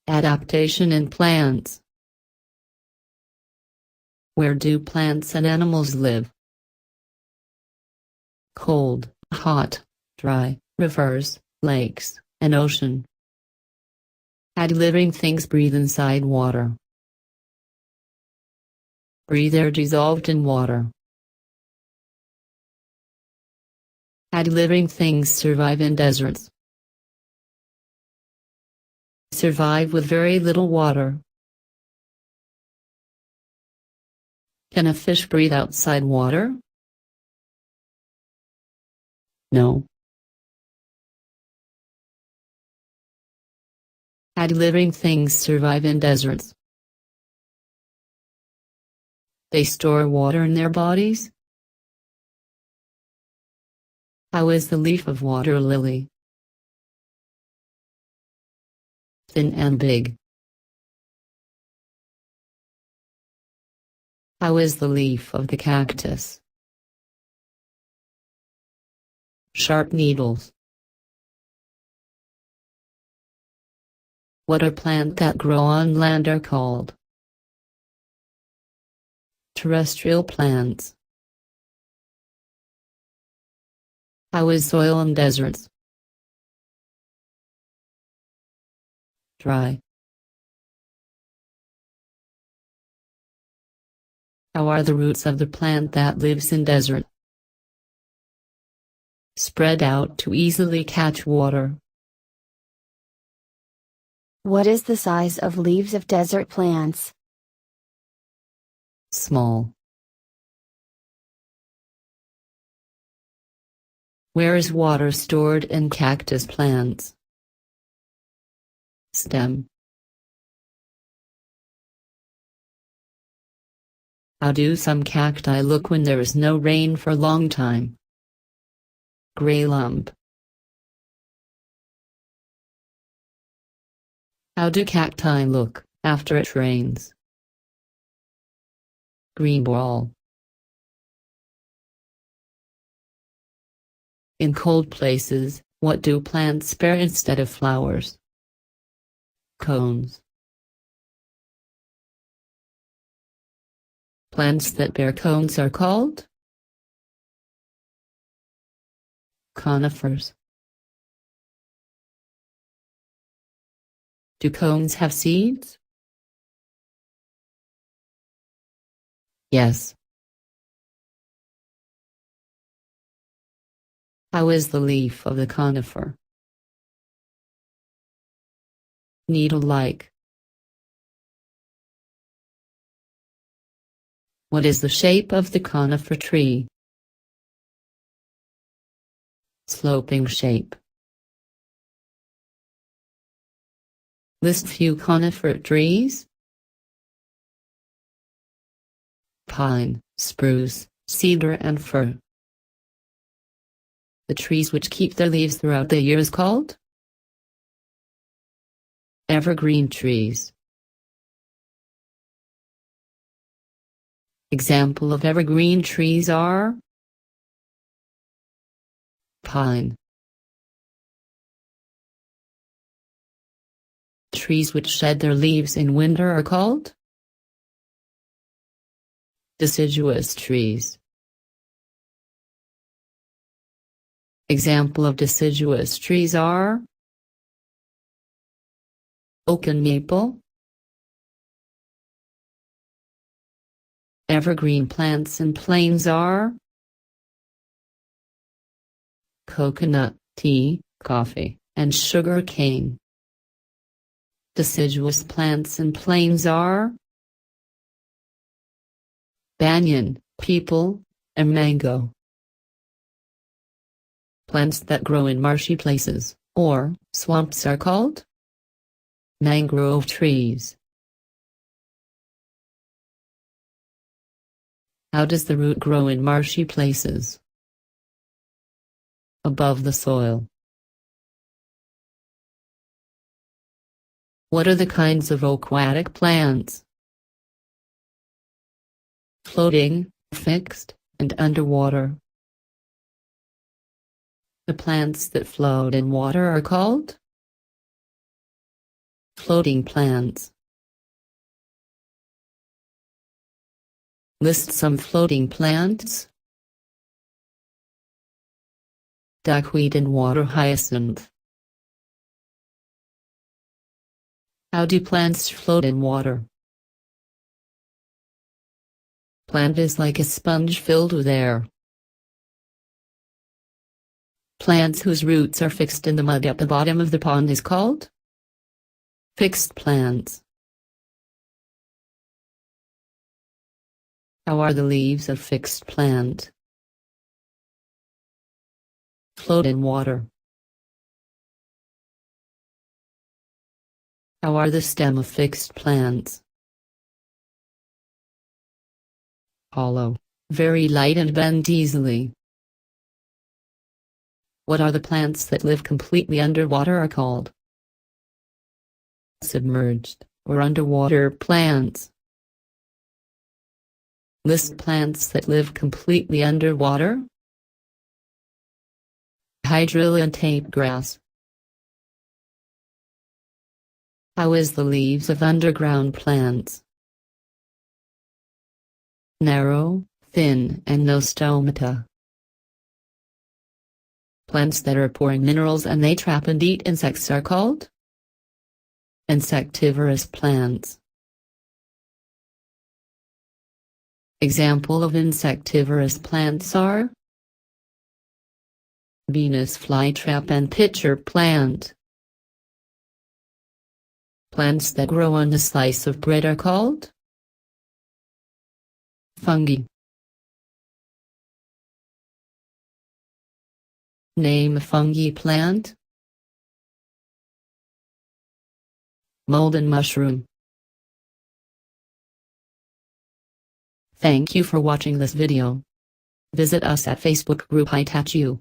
Adaptation in plants. Where do plants and animals live? Cold, hot, dry, rivers, lakes, and ocean. How do living things breathe inside water? Breathe air dissolved in water. How do living things survive in deserts? Survive with very little water. Can a fish breathe outside water? No. How do living things survive in deserts? They store water in their bodies. How is the leaf of water lily? Thin and big. How is the leaf of the cactus? Sharp needles. What are plants that grow on land are called? Terrestrial plants. How is soil in deserts? Dry. How are the roots of the plant that lives in desert? Spread out to easily catch water. What is the size of leaves of desert plants? Small. Where is water stored in cactus plants? Stem. How do some cacti look when there is no rain for a long time? Gray lump. How do cacti look after it rains? Green ball. In cold places, what do plants bear instead of flowers? Cones. Plants that bear cones are called conifers. Do cones have seeds? Yes. How is the leaf of the conifer? Needle-like. What is the shape of the conifer tree? Sloping shape. List few conifer trees. Pine, spruce, cedar and fir. The trees which keep their leaves throughout the year is called evergreen trees. Example of evergreen trees are pine. Trees which shed their leaves in winter are called deciduous trees. Example of deciduous trees are oak and maple. Evergreen plants and plains are coconut, tea, coffee, and sugar cane. Deciduous plants and plains are banyan, peepal, and mango. Plants that grow in marshy places, or swamps are called mangrove trees. How does the root grow in marshy places? Above the soil. What are the kinds of aquatic plants? Floating, fixed, and underwater. The plants that float in water are called floating plants. List some floating plants. Duckweed and water hyacinth. How do plants float in water? Plant is like a sponge filled with air. Plants whose roots are fixed in the mud at the bottom of the pond is called fixed plants. How are the leaves of fixed plant? Float in water. How are the stem of fixed plants? Hollow, very light and bend easily. What are the plants that live completely underwater are called? Submerged, or underwater plants. List plants that live completely underwater. Hydrilla tape grass. How is the leaves of underground plants? Narrow, thin, and no stomata. Plants that are pouring minerals and they trap and eat insects are called insectivorous plants. Example of insectivorous plants are Venus flytrap and pitcher plant. Plants that grow on a slice of bread are called fungi. Name a fungi plant. Mold and mushroom. Thank you for watching this video. Visit us at Facebook group Adaptation.